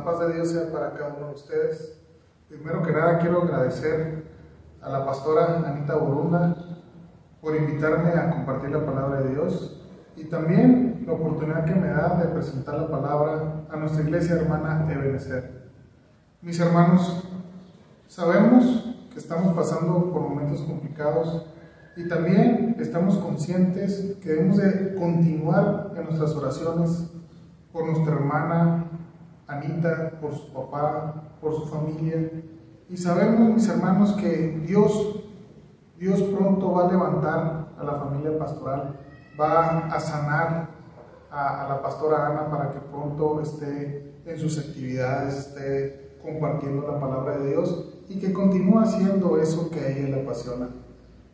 La paz de Dios sea para cada uno de ustedes. Primero que nada quiero agradecer a la pastora Anita Borunda por invitarme a compartir la palabra de Dios y también la oportunidad que me da de presentar la palabra a nuestra iglesia hermana Ebenezer. Mis hermanos, sabemos que estamos pasando por momentos complicados y también estamos conscientes que debemos de continuar en nuestras oraciones por nuestra hermana Anita, por su papá, por su familia. Y sabemos, mis hermanos, que Dios pronto va a levantar a la familia pastoral, va a sanar a la pastora Ana para que pronto esté en sus actividades, esté compartiendo la palabra de Dios y que continúe haciendo eso que a ella le apasiona.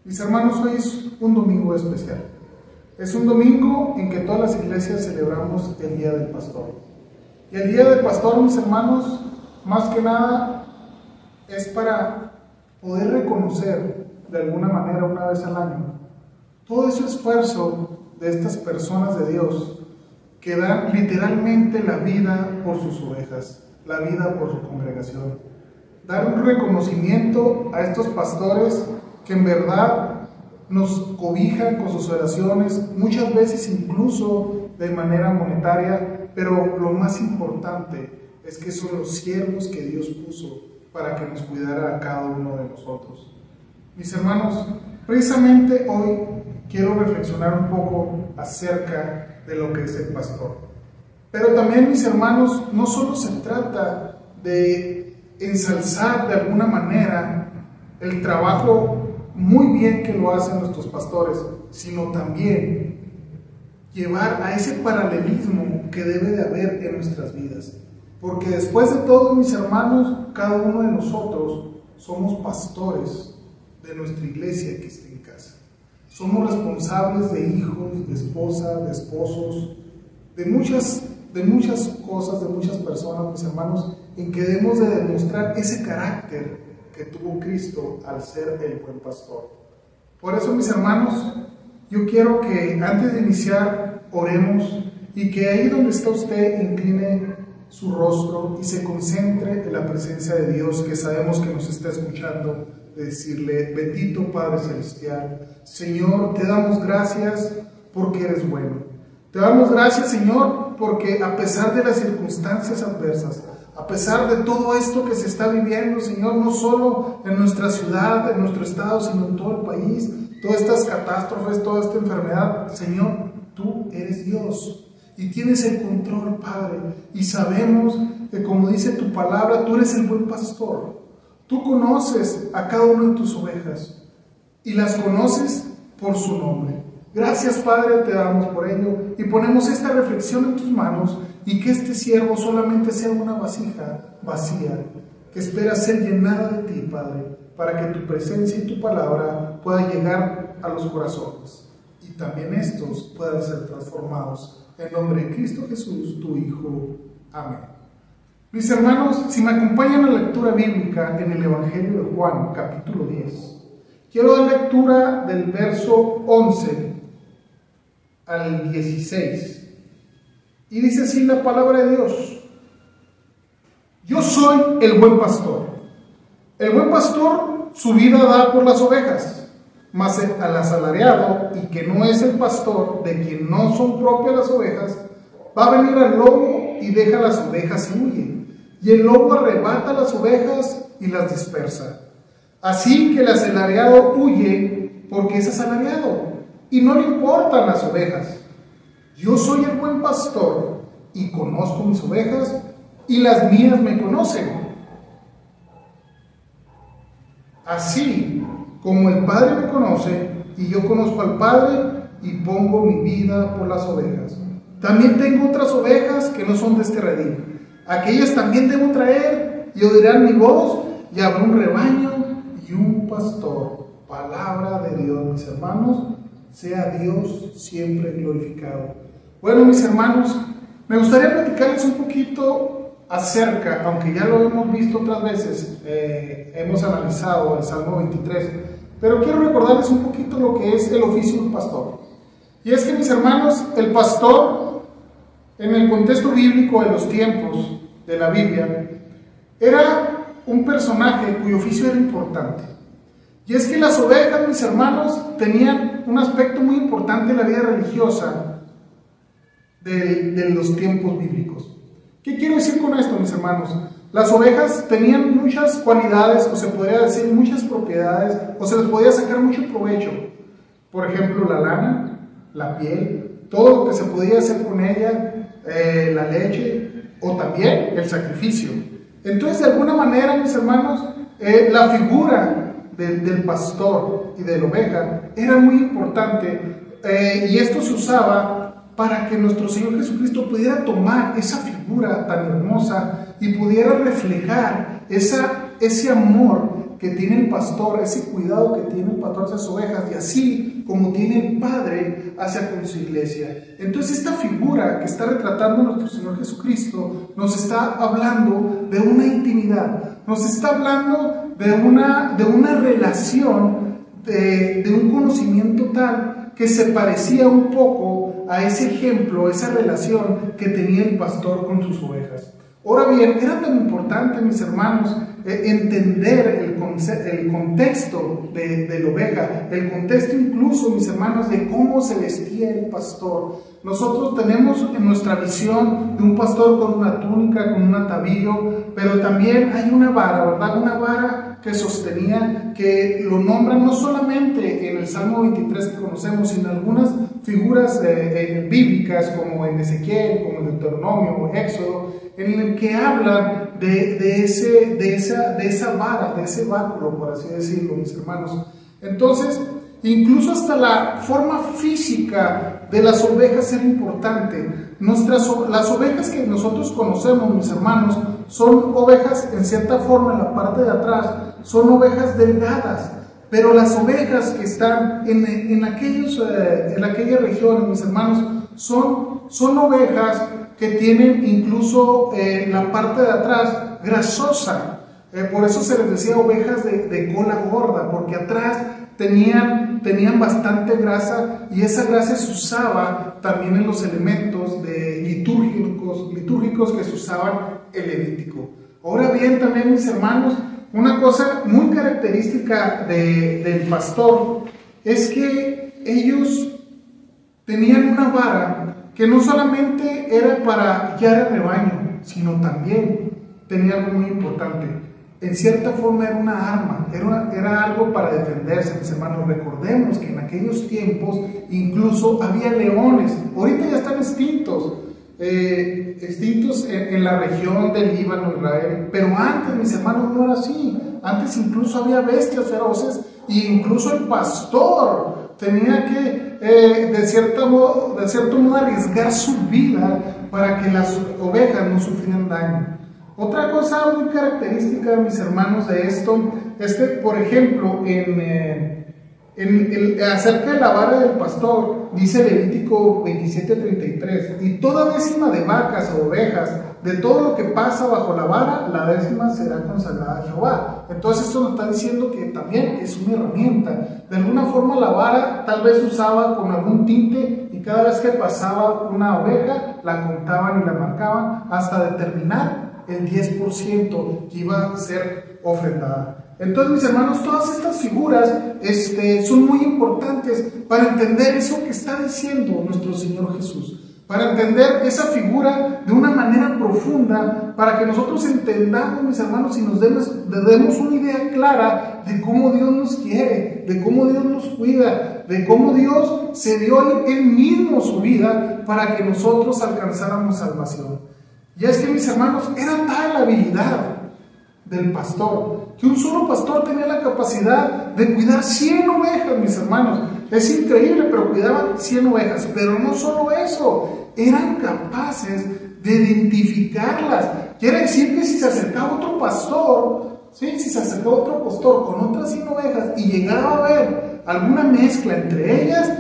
Mis hermanos, hoy es un domingo especial. Es un domingo en que todas las iglesias celebramos el Día del Pastor. Y el Día del Pastor, mis hermanos, más que nada es para poder reconocer de alguna manera una vez al año todo ese esfuerzo de estas personas de Dios que dan literalmente la vida por sus ovejas, la vida por su congregación. Dar un reconocimiento a estos pastores que en verdad nos cobijan con sus oraciones, muchas veces incluso de manera monetaria, pero lo más importante es que son los siervos que Dios puso para que nos cuidara a cada uno de nosotros. Mis hermanos, precisamente hoy quiero reflexionar un poco acerca de lo que es el pastor. Pero también, mis hermanos, no solo se trata de ensalzar de alguna manera el trabajo muy bien que lo hacen nuestros pastores, sino también llevar a ese paralelismo que debe de haber en nuestras vidas. Porque después de todo, mis hermanos, cada uno de nosotros somos pastores de nuestra iglesia que está en casa. Somos responsables de hijos, de esposa, de esposos, de muchas cosas, de muchas personas, mis hermanos, en que debemos de demostrar ese carácter que tuvo Cristo al ser el buen pastor. Por eso, mis hermanos, yo quiero que antes de iniciar oremos y que ahí donde está usted incline su rostro y se concentre en la presencia de Dios, que sabemos que nos está escuchando, de decirle: bendito Padre Celestial, Señor, te damos gracias porque eres bueno. Te damos gracias, Señor, porque a pesar de las circunstancias adversas, a pesar de todo esto que se está viviendo, Señor, no solo en nuestra ciudad, en nuestro estado, sino en todo el país, todas estas catástrofes, toda esta enfermedad, Señor, tú eres Dios y tienes el control, Padre, y sabemos que, como dice tu palabra, tú eres el buen pastor. Tú conoces a cada una de tus ovejas y las conoces por su nombre. Gracias, Padre, te damos por ello y ponemos esta reflexión en tus manos y que este siervo solamente sea una vasija vacía que espera ser llenada de ti, Padre, para que tu presencia y tu palabra pueda llegar a los corazones y también estos puedan ser transformados. En nombre de Cristo Jesús, tu Hijo. Amén. Mis hermanos, si me acompañan a la lectura bíblica en el Evangelio de Juan, capítulo 10, quiero dar lectura del verso 11 al 16. Y dice así la palabra de Dios: yo soy el buen pastor. El buen pastor su vida da por las ovejas, mas al asalariado, y que no es el pastor, de quien no son propias las ovejas, va a venir al lobo y deja las ovejas y huye. Y el lobo arrebata las ovejas y las dispersa. Así que el asalariado huye porque es asalariado y no le importan las ovejas. Yo soy el buen pastor y conozco mis ovejas y las mías me conocen. Así como el Padre me conoce y yo conozco al Padre y pongo mi vida por las ovejas. También tengo otras ovejas que no son de este redil. Aquellas también debo traer y oirán mi voz y habrá un rebaño y un pastor. Palabra de Dios, mis hermanos. Sea Dios siempre glorificado. Bueno, mis hermanos, me gustaría platicarles un poquito acerca, aunque ya lo hemos visto otras veces, hemos analizado el Salmo 23, pero quiero recordarles un poquito lo que es el oficio de un pastor. Y es que, mis hermanos, el pastor, en el contexto bíblico de los tiempos, de la Biblia, era un personaje cuyo oficio era importante. Y es que las ovejas, mis hermanos, tenían un aspecto muy importante en la vida religiosa de los tiempos bíblicos. ¿Qué quiero decir con esto, mis hermanos? Las ovejas tenían muchas cualidades, o se podría decir muchas propiedades, o se les podía sacar mucho provecho. Por ejemplo, la lana, la piel, todo lo que se podía hacer con ella, la leche, o también el sacrificio. Entonces, de alguna manera, mis hermanos, la figura del pastor y de la oveja era muy importante, y esto se usaba para que nuestro Señor Jesucristo pudiera tomar esa figura tan hermosa y pudiera reflejar ese amor que tiene el pastor, ese cuidado que tiene el pastor hacia sus ovejas, y así como tiene el Padre hacia con su iglesia. Entonces, esta figura que está retratando nuestro Señor Jesucristo nos está hablando de una intimidad, nos está hablando de una relación, de un conocimiento tal que se parecía un poco a ese ejemplo, esa relación que tenía el pastor con sus ovejas. Ahora bien, era tan importante, mis hermanos, entender el contexto de la oveja, el contexto incluso, mis hermanos, de cómo se vestía el pastor. Nosotros tenemos en nuestra visión de un pastor con una túnica, con un atavío, pero también hay una vara, ¿verdad? Una vara que sostenía, que lo nombran no solamente en el Salmo 23 que conocemos, sino en algunas figuras bíblicas, como en Ezequiel, como en Deuteronomio o Éxodo, en el que hablan de esa vara, de ese báculo, por así decirlo, mis hermanos. Entonces, incluso hasta la forma física de las ovejas era importante. Las ovejas que nosotros conocemos, mis hermanos, son ovejas, en cierta forma, en la parte de atrás, son ovejas delgadas. Pero las ovejas que están en aquellas regiones, mis hermanos, son ovejas que tienen incluso la parte de atrás grasosa. Por eso se les decía ovejas de cola gorda, porque atrás tenían bastante grasa, y esa grasa se usaba también en los elementos litúrgicos que se usaban en Levítico. Ahora bien, también, mis hermanos, una cosa muy característica del pastor es que ellos tenían una vara que no solamente era para guiar el rebaño, sino también tenía algo muy importante. En cierta forma era una arma, era algo para defenderse, mis hermanos. Recordemos que en aquellos tiempos incluso había leones, ahorita ya están extintos en la región del Líbano, Israel, pero antes, mis hermanos, no era así. Antes incluso había bestias feroces, e incluso el pastor tenía que de cierto modo arriesgar su vida para que las ovejas no sufrieran daño. Otra cosa muy característica, mis hermanos, de esto es que, por ejemplo, acerca de la vara del pastor, dice Levítico 27:33, y toda décima de vacas o ovejas, de todo lo que pasa bajo la vara, la décima será consagrada a Jehová. Entonces esto nos está diciendo que también es una herramienta. De alguna forma la vara tal vez usaba con algún tinte, y cada vez que pasaba una oveja, la contaban y la marcaban hasta determinar el 10% que iba a ser ofrendada. Entonces, mis hermanos, todas estas figuras son muy importantes para entender eso que está diciendo nuestro Señor Jesús, para entender esa figura de una manera profunda, para que nosotros entendamos, mis hermanos, y nos demos una idea clara de cómo Dios nos quiere, de cómo Dios nos cuida, de cómo Dios se dio Él mismo su vida para que nosotros alcanzáramos salvación. Y es que, mis hermanos, era tal la habilidad del pastor, que un solo pastor tenía la capacidad de cuidar 100 ovejas, mis hermanos. Es increíble, pero cuidaban 100 ovejas. Pero no solo eso, eran capaces de identificarlas. Quiere decir que si se acercaba otro pastor, ¿sí? Si se acercaba otro pastor con otras 100 ovejas y llegaba a ver alguna mezcla entre ellas,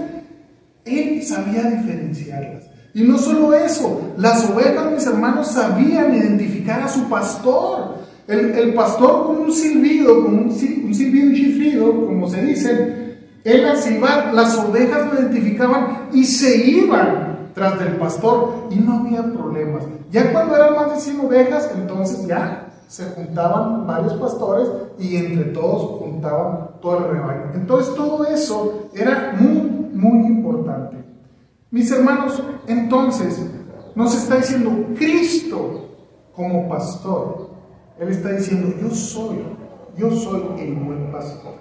él sabía diferenciarlas. Y no solo eso, las ovejas, mis hermanos, sabían identificar a su pastor. El pastor, con un silbido, un chiflido, como se dice, él al silbar, las ovejas lo identificaban y se iban tras del pastor y no había problemas. Ya cuando eran más de 100 ovejas, entonces ya se juntaban varios pastores y entre todos juntaban todo el rebaño. Entonces todo eso era muy, muy importante. Mis hermanos, entonces nos está diciendo Cristo como pastor. Él está diciendo, yo soy el buen pastor.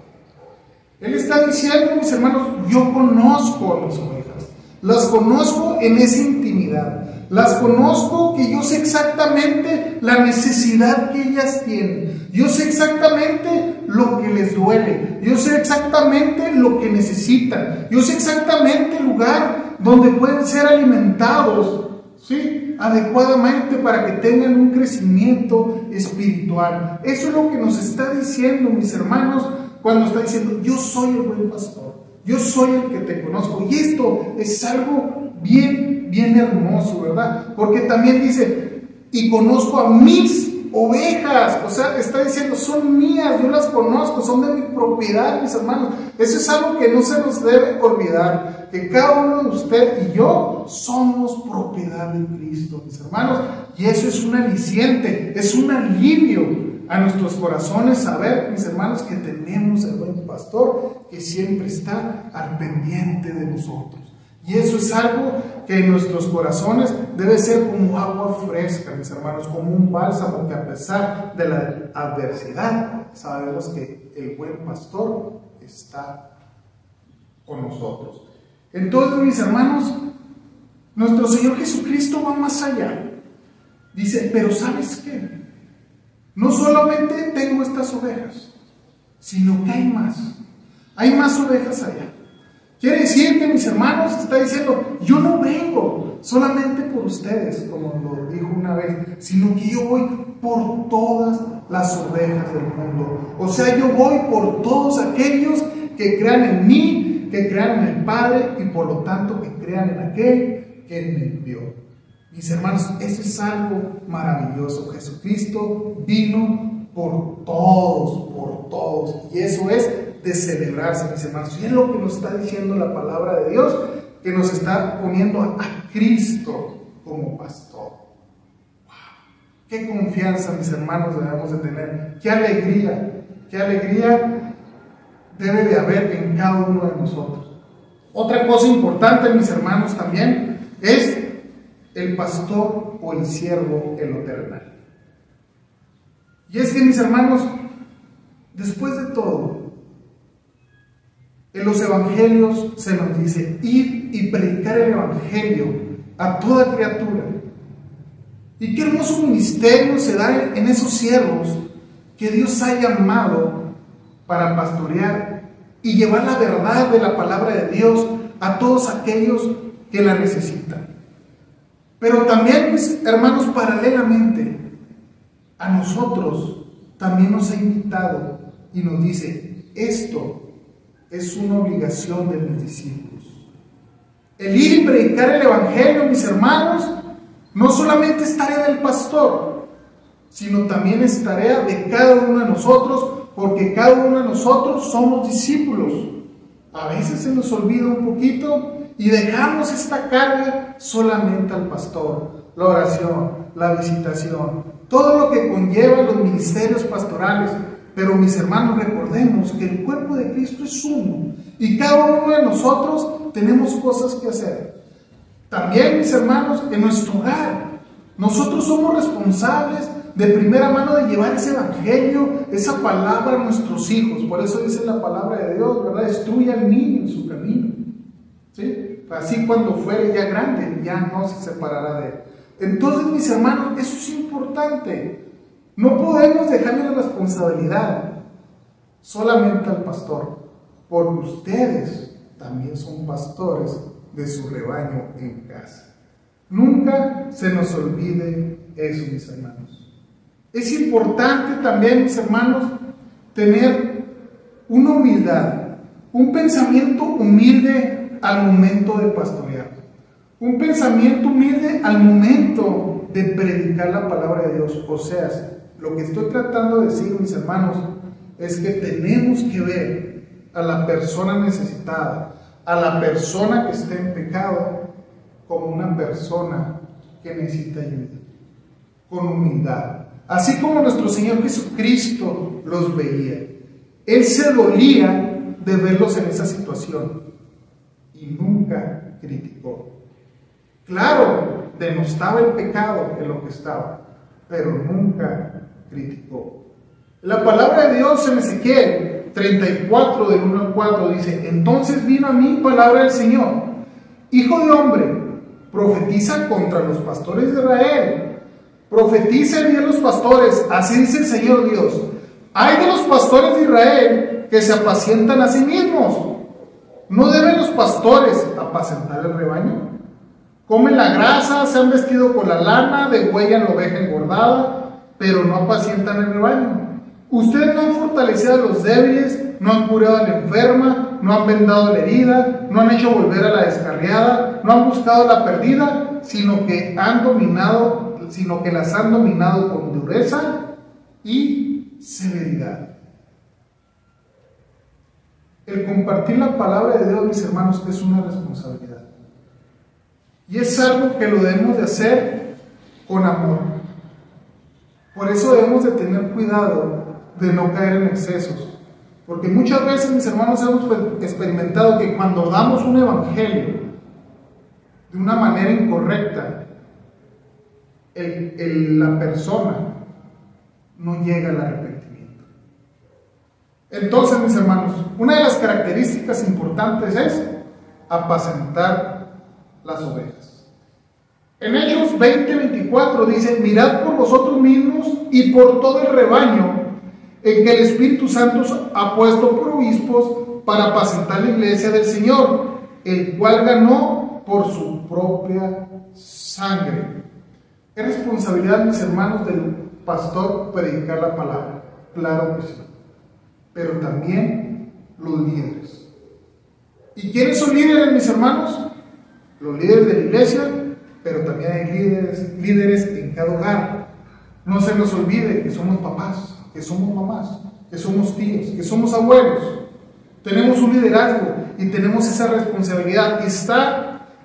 Él está diciendo, mis hermanos, yo conozco a mis ovejas, las conozco en esa intimidad, las conozco que yo sé exactamente la necesidad que ellas tienen, yo sé exactamente lo que les duele, yo sé exactamente lo que necesitan, yo sé exactamente el lugar donde pueden ser alimentados, ¿sí?, adecuadamente para que tengan un crecimiento espiritual. Eso es lo que nos está diciendo, mis hermanos, cuando está diciendo, yo soy el buen pastor, yo soy el que te conozco. Y esto es algo bien, bien hermoso, ¿verdad? Porque también dice, y conozco a mis ovejas, o sea, está diciendo, son mías, yo las conozco, son de mi propiedad, mis hermanos. Eso es algo que no se nos debe olvidar, que cada uno de usted y yo somos propiedad de Cristo, mis hermanos, y eso es un aliciente, es un alivio a nuestros corazones saber, mis hermanos, que tenemos el buen pastor que siempre está al pendiente de nosotros. Y eso es algo que en nuestros corazones debe ser como agua fresca, mis hermanos, como un bálsamo que a pesar de la adversidad sabemos que el buen pastor está con nosotros. Entonces, mis hermanos, nuestro Señor Jesucristo va más allá. Dice, pero ¿sabes qué? No solamente tengo estas ovejas, sino que hay más ovejas allá. Quiere decir que, mis hermanos, está diciendo, yo no vengo solamente por ustedes, como lo dijo una vez, sino que yo voy por todas las ovejas del mundo. O sea, yo voy por todos aquellos que crean en mí, que crean en el Padre y por lo tanto que crean en aquel que me envió. Mis hermanos, eso es algo maravilloso. Jesucristo vino por todos, y eso es de celebrarse, mis hermanos. Y es lo que nos está diciendo la palabra de Dios, que nos está poniendo a Cristo como pastor. ¡Wow! ¡Qué confianza, mis hermanos, debemos de tener! ¡Qué alegría debe de haber en cada uno de nosotros! Otra cosa importante, mis hermanos, también es el pastor o el siervo en lo terrenal. Y es que, mis hermanos, después de todo, en los evangelios se nos dice, ir y predicar el evangelio a toda criatura. Y qué hermoso ministerio se da en esos siervos que Dios ha llamado para pastorear y llevar la verdad de la palabra de Dios a todos aquellos que la necesitan. Pero también, mis hermanos, paralelamente a nosotros también nos ha invitado y nos dice, esto es una obligación de mis discípulos. El ir y predicar el evangelio, mis hermanos, no solamente es tarea del pastor, sino también es tarea de cada uno de nosotros, porque cada uno de nosotros somos discípulos. A veces se nos olvida un poquito y dejamos esta carga solamente al pastor, la oración, la visitación, todo lo que conlleva los ministerios pastorales. Pero, mis hermanos, recordemos que el cuerpo de Cristo es uno y cada uno de nosotros tenemos cosas que hacer. También, mis hermanos, en nuestro hogar, nosotros somos responsables de primera mano de llevar ese evangelio, esa palabra a nuestros hijos. Por eso dice la palabra de Dios, ¿verdad? Instruye al niño en su camino, ¿sí? Así cuando fuere ya grande, ya no se separará de él. Entonces, mis hermanos, eso es importante. No podemos dejarle la responsabilidad solamente al pastor, porque ustedes también son pastores de su rebaño en casa. Nunca se nos olvide eso, mis hermanos. Es importante también, mis hermanos, tener una humildad, un pensamiento humilde al momento de pastorear, un pensamiento humilde al momento de predicar la palabra de Dios. O sea, lo que estoy tratando de decir, mis hermanos, es que tenemos que ver a la persona necesitada, a la persona que está en pecado, como una persona que necesita ayuda, con humildad. Así como nuestro Señor Jesucristo los veía. Él se dolía de verlos en esa situación y nunca criticó. Claro, denostaba el pecado en lo que estaba, pero nunca criticó. La palabra de Dios en Ezequiel 34, del 1 al 4, dice: entonces vino a mí palabra del Señor: hijo de hombre, profetiza contra los pastores de Israel. Profetiza bien los pastores, así dice el Señor Dios: hay de los pastores de Israel que se apacientan a sí mismos. ¿No deben los pastores apacentar el rebaño? Comen la grasa, se han vestido con la lana, degüellan la oveja engordada, pero no apacientan el rebaño. Ustedes no han fortalecido a los débiles, no han curado a la enferma, no han vendado la herida, no han hecho volver a la descarriada, no han buscado a la perdida, sino que las han dominado con dureza y severidad. El compartir la palabra de Dios, mis hermanos, es una responsabilidad. Y es algo que lo debemos de hacer con amor. Por eso debemos de tener cuidado de no caer en excesos. Porque muchas veces, mis hermanos, hemos experimentado que cuando damos un evangelio de una manera incorrecta, la persona no llega al arrepentimiento. Entonces, mis hermanos, una de las características importantes es apacentar las ovejas. En Hechos 20:24 dice: mirad por vosotros mismos y por todo el rebaño en que el Espíritu Santo ha puesto por obispos para apacentar la iglesia del Señor, el cual ganó por su propia sangre. Es responsabilidad, mis hermanos, del pastor predicar la palabra, claro que sí, pero también los líderes. ¿Y quiénes son líderes, mis hermanos? Los líderes de la iglesia, pero también hay líderes en cada hogar. No se nos olvide que somos papás, que somos mamás, que somos tíos, que somos abuelos. Tenemos un liderazgo y tenemos esa responsabilidad.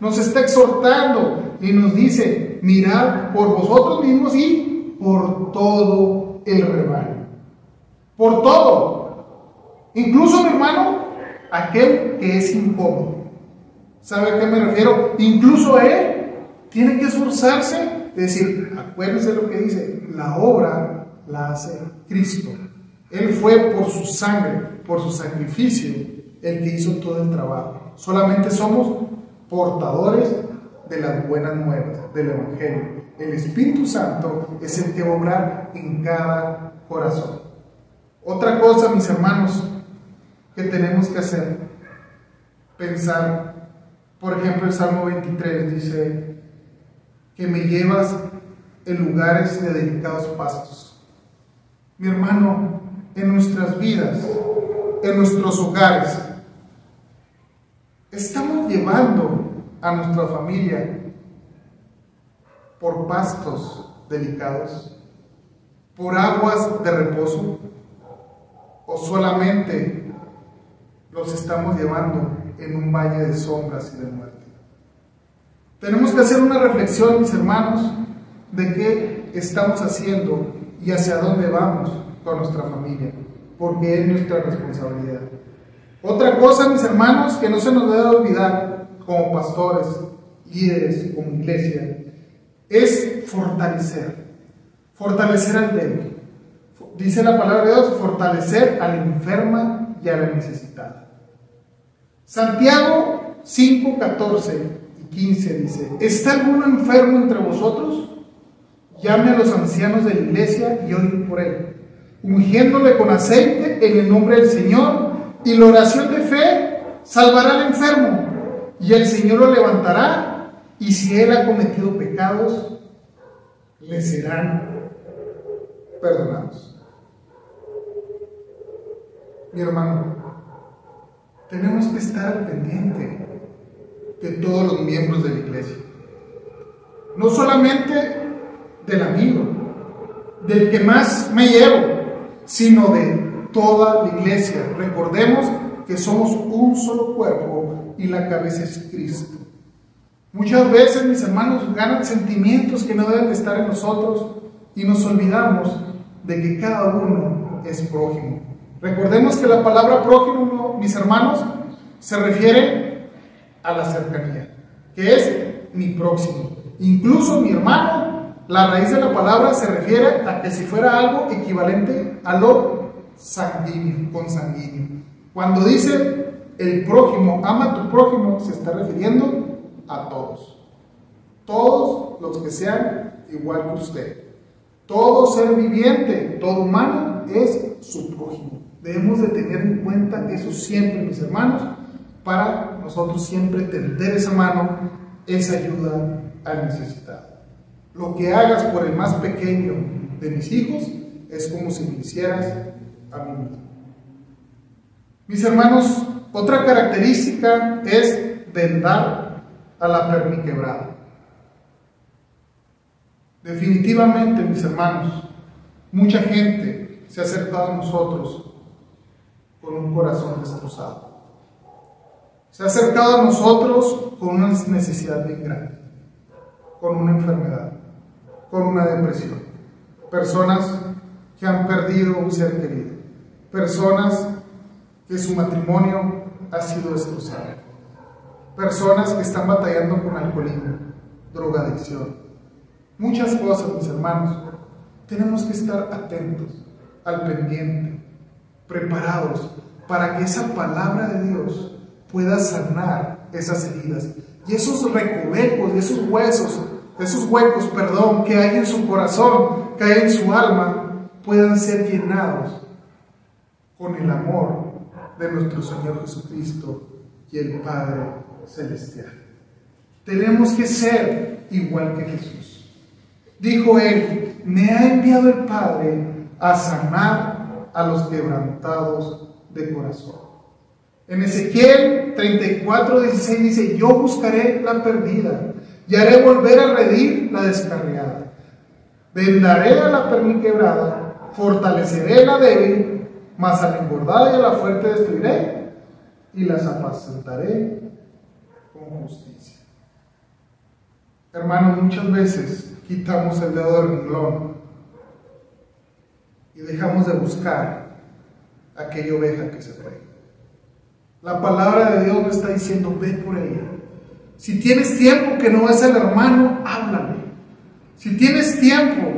Nos está exhortando y nos dice: mirad por vosotros mismos y por todo el rebaño. Por todo. Incluso, mi hermano, aquel que es incómodo. ¿Sabe a qué me refiero? Incluso él tiene que esforzarse. Es decir, acuérdense lo que dice: la obra la hace Cristo. Él fue por su sangre, por su sacrificio, el que hizo todo el trabajo. Solamente somos portadores de las buenas nuevas, del Evangelio. El Espíritu Santo es el que va a obrar en cada corazón. Otra cosa, mis hermanos, que tenemos que hacer, pensar. Por ejemplo, el Salmo 23 dice: que me llevas en lugares de delicados pastos. Mi hermano, en nuestras vidas, en nuestros hogares, estamos llevando a nuestra familia por pastos delicados, por aguas de reposo, o solamente los estamos llevando en un valle de sombras y de muerte. Tenemos que hacer una reflexión, mis hermanos, de qué estamos haciendo y hacia dónde vamos con nuestra familia, porque es nuestra responsabilidad. Otra cosa, mis hermanos, que no se nos debe olvidar como pastores, líderes, como iglesia, es fortalecer al débil. Dice la palabra de Dios: fortalecer a la enferma y a la necesitada. Santiago 5, 14 y 15 dice: ¿está alguno enfermo entre vosotros? Llame a los ancianos de la iglesia y oren por él, ungiéndole con aceite en el nombre del Señor, y la oración de fe salvará al enfermo, y el Señor lo levantará, y si él ha cometido pecados, le serán perdonados. Mi hermano, tenemos que estar al pendiente de todos los miembros de la iglesia, no solamente del amigo, del que más me llevo, sino de toda la iglesia. Recordemos que somos un solo cuerpo y la cabeza es Cristo. Muchas veces, mis hermanos, ganan sentimientos que no deben de estar en nosotros y nos olvidamos de que cada uno es prójimo. Recordemos que la palabra prójimo, mis hermanos, se refiere a la cercanía, que es mi próximo. Incluso mi hermano, la raíz de la palabra se refiere a que si fuera algo equivalente a lo sanguíneo, consanguíneo. Cuando dice el prójimo, ama a tu prójimo, se está refiriendo a todos los que sean igual que usted. Todo ser viviente, todo humano es su prójimo. Debemos de tener en cuenta eso siempre, mis hermanos, para nosotros siempre tender esa mano, esa ayuda al necesitado. Lo que hagas por el más pequeño de mis hijos es como si me hicieras a mí mismo. Mis hermanos, otra característica es del dar a la perniquebrada. Definitivamente, mis hermanos, mucha gente se ha acercado a nosotros con un corazón destrozado. Se ha acercado a nosotros con una necesidad bien grande, con una enfermedad, con una depresión. Personas que han perdido un ser querido. Personas que su matrimonio ha sido destrozado. Personas que están batallando con alcoholismo, drogadicción. Muchas cosas, mis hermanos. Tenemos que estar atentos, al pendiente, preparados para que esa palabra de Dios pueda sanar esas heridas y esos recovecos, esos huecos, que hay en su corazón, que hay en su alma, puedan ser llenados con el amor de nuestro Señor Jesucristo y el Padre Celestial. Tenemos que ser igual que Jesús. Dijo él: me ha enviado el Padre a sanar a los quebrantados de corazón. En Ezequiel 34:16 dice: yo buscaré la perdida y haré volver a redil la descarriada. Vendaré a la perniquebrada, fortaleceré la débil, mas a la engordada y a la fuerte destruiré, y las apacentaré con justicia. Hermanos, muchas veces quitamos el dedo del renglón y dejamos de buscar aquella oveja que se fue. La palabra de Dios nos está diciendo: ve por ella. Si tienes tiempo que no ves al hermano, háblale. Si tienes tiempo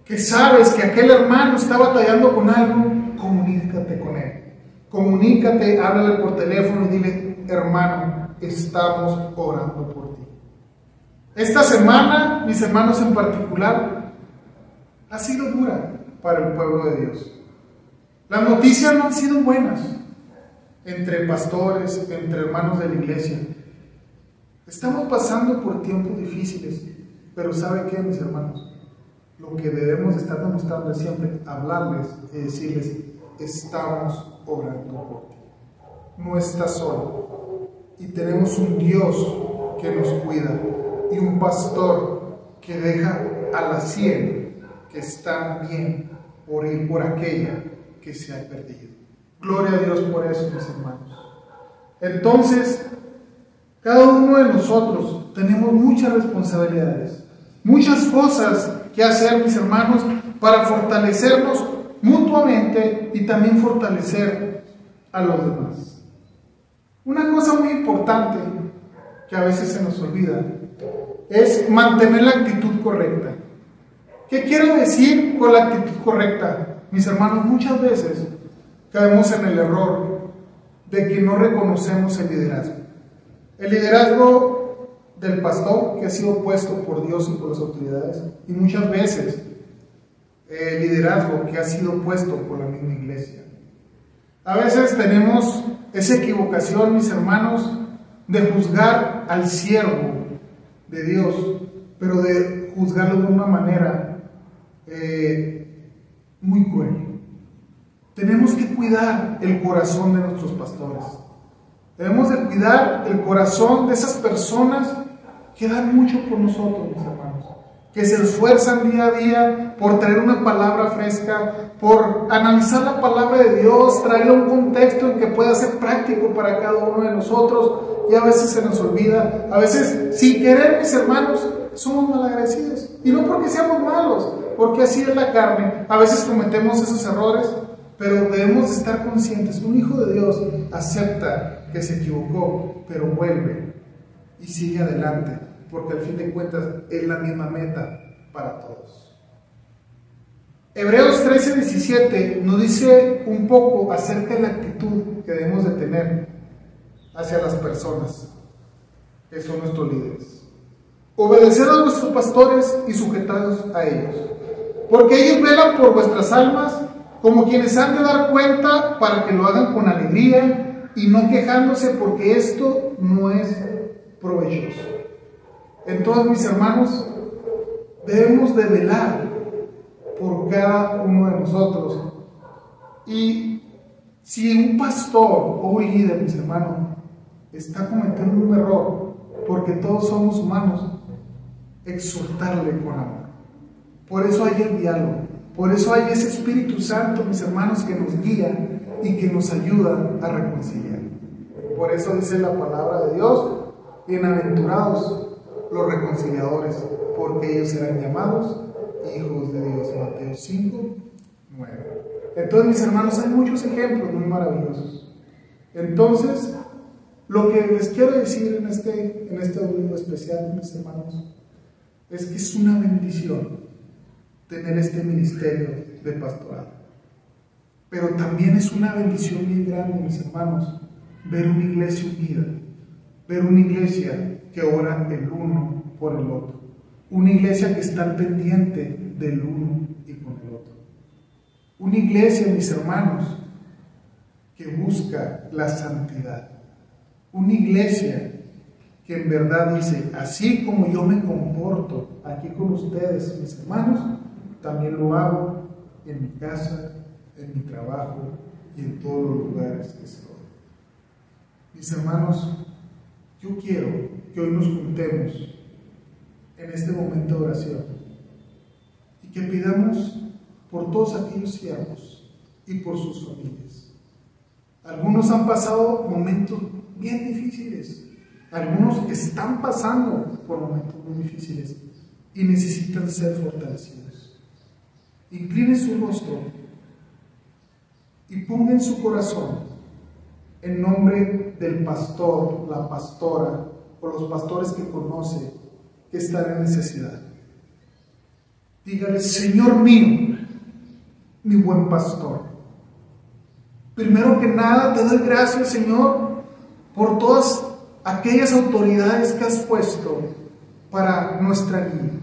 que sabes que aquel hermano está batallando con algo, comunícate con él. Comunícate, háblale por teléfono y dile: hermano, estamos orando por ti. Esta semana, mis hermanos en particular, ha sido dura para el pueblo de Dios. Las noticias no han sido buenas entre pastores, entre hermanos de la iglesia. Estamos pasando por tiempos difíciles, pero ¿sabe qué, mis hermanos? Lo que debemos estar demostrando es siempre hablarles y decirles: estamos orando por ti. No estás solo. Y tenemos un Dios que nos cuida y un pastor que deja a las 100 que están bien por ir por aquella que se ha perdido. Gloria a Dios por eso, mis hermanos. Entonces, cada uno de nosotros tenemos muchas responsabilidades, muchas cosas que hacer, mis hermanos, para fortalecernos mutuamente y también fortalecer a los demás. Una cosa muy importante que a veces se nos olvida es mantener la actitud correcta. ¿Qué quiero decir con la actitud correcta? Mis hermanos, muchas veces caemos en el error de que no reconocemos el liderazgo. El liderazgo del pastor, que ha sido puesto por Dios y por las autoridades, y muchas veces el liderazgo que ha sido puesto por la misma iglesia. A veces tenemos esa equivocación, mis hermanos, de juzgar al siervo de Dios, pero de juzgarlo de una manera muy cruel. Tenemos que cuidar el corazón de nuestros pastores. Debemos de cuidar el corazón de esas personas que dan mucho por nosotros, mis hermanos. que se esfuerzan día a día por traer una palabra fresca, por analizar la palabra de Dios, traerle un contexto en que pueda ser práctico para cada uno de nosotros, y a veces se nos olvida, a veces sin querer, mis hermanos, somos malagradecidos, y no porque seamos malos, porque así es la carne, a veces cometemos esos errores, pero debemos estar conscientes. Un hijo de Dios acepta que se equivocó, pero vuelve y sigue adelante, porque al fin de cuentas es la misma meta para todos. Hebreos 13:17 nos dice un poco acerca de la actitud que debemos de tener hacia las personas que son nuestros líderes. Obedeced a vuestros pastores y sujetados a ellos, porque ellos velan por vuestras almas como quienes han de dar cuenta, para que lo hagan con alegría y no quejándose, porque esto no es provechoso. Entonces, mis hermanos, debemos de velar por cada uno de nosotros. Y si un pastor o un líder, mis hermanos, está cometiendo un error, porque todos somos humanos, exhortarle con amor. Por eso hay el diálogo, por eso hay ese Espíritu Santo, mis hermanos, que nos guía y que nos ayuda a reconciliar. Por eso dice la palabra de Dios: bienaventurados los reconciliadores, porque ellos serán llamados hijos de Dios. Mateo 5:9. Entonces, mis hermanos, hay muchos ejemplos muy maravillosos. Entonces, lo que les quiero decir en este domingo especial, mis hermanos, es que es una bendición tener este ministerio de pastorado. Pero también es una bendición bien grande, mis hermanos, ver una iglesia unida, ver una iglesia que ora el uno por el otro, una iglesia que está al pendiente del uno y con el otro, una iglesia, mis hermanos, que busca la santidad, una iglesia que en verdad dice: así como yo me comporto aquí con ustedes, mis hermanos, también lo hago en mi casa, en mi trabajo y en todos los lugares que estoy. Mis hermanos, yo quiero que hoy nos juntemos en este momento de oración y que pidamos por todos aquellos siervos y por sus familias. Algunos han pasado momentos bien difíciles, algunos están pasando por momentos muy difíciles y necesitan ser fortalecidos. Incline su rostro y ponga en su corazón el nombre del pastor, la pastora o los pastores que conoce que están en necesidad. Dígale: Señor mío, mi buen pastor, primero que nada te doy gracias, Señor, por todas aquellas autoridades que has puesto para nuestra guía.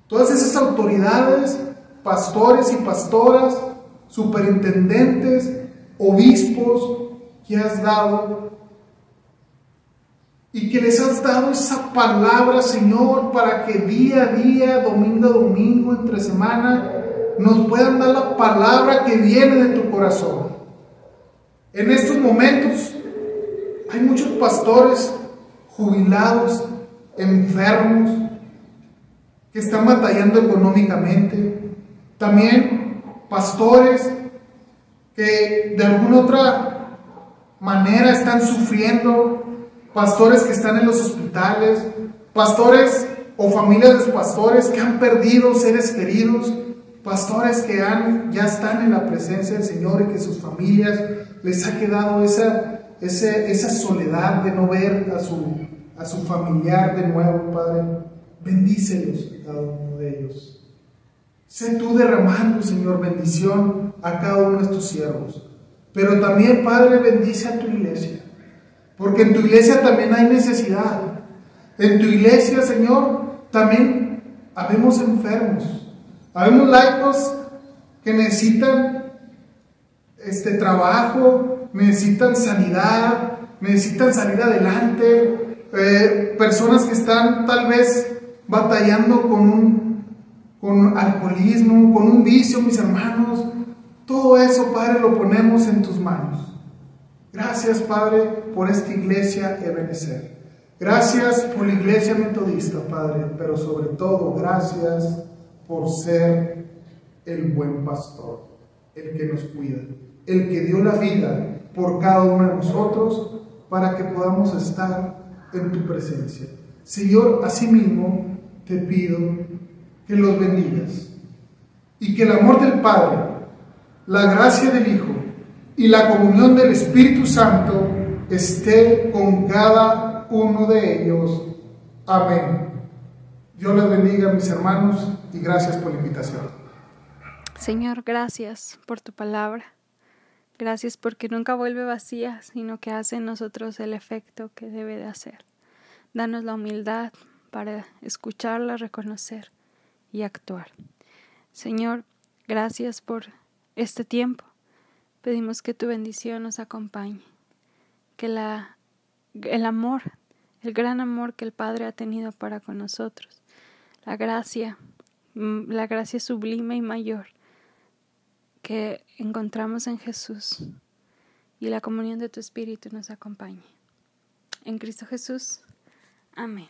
Todas esas autoridades, pastores y pastoras, superintendentes, obispos que has dado, y que les has dado esa palabra, Señor, para que día a día, domingo a domingo, entre semana, nos puedan dar la palabra que viene de tu corazón. En estos momentos hay muchos pastores jubilados, enfermos, que están batallando económicamente. También pastores que de alguna otra manera están sufriendo, pastores que están en los hospitales, pastores o familias de pastores que han perdido seres queridos, pastores que ya están en la presencia del Señor y que sus familias les ha quedado esa soledad de no ver a su familiar de nuevo. Padre, bendícelos a cada uno de ellos. Sé tú derramando, Señor, bendición a cada uno de estos siervos. Pero también, Padre, bendice a tu iglesia, porque en tu iglesia también hay necesidad. En tu iglesia, Señor, también habemos enfermos, habemos laicos que necesitan trabajo, necesitan sanidad, necesitan salir adelante, personas que están tal vez batallando con alcoholismo, con un vicio, mis hermanos. Todo eso, Padre, lo ponemos en tus manos. Gracias, Padre, por esta iglesia Ebenezer. Gracias por la Iglesia Metodista, Padre, pero sobre todo gracias por ser el buen pastor, el que nos cuida, el que dio la vida por cada uno de nosotros para que podamos estar en tu presencia. Señor, asimismo te pido que los bendigas y que el amor del Padre, la gracia del Hijo y la comunión del Espíritu Santo esté con cada uno de ellos. Amén. Dios les bendiga, mis hermanos, y gracias por la invitación. Señor, gracias por tu palabra. Gracias porque nunca vuelve vacía, sino que hace en nosotros el efecto que debe de hacer. Danos la humildad para escucharla, reconocer y actuar. Señor, gracias por este tiempo. Pedimos que tu bendición nos acompañe, que el amor, el gran amor que el Padre ha tenido para con nosotros, la gracia sublime y mayor que encontramos en Jesús y la comunión de tu Espíritu nos acompañe. En Cristo Jesús. Amén.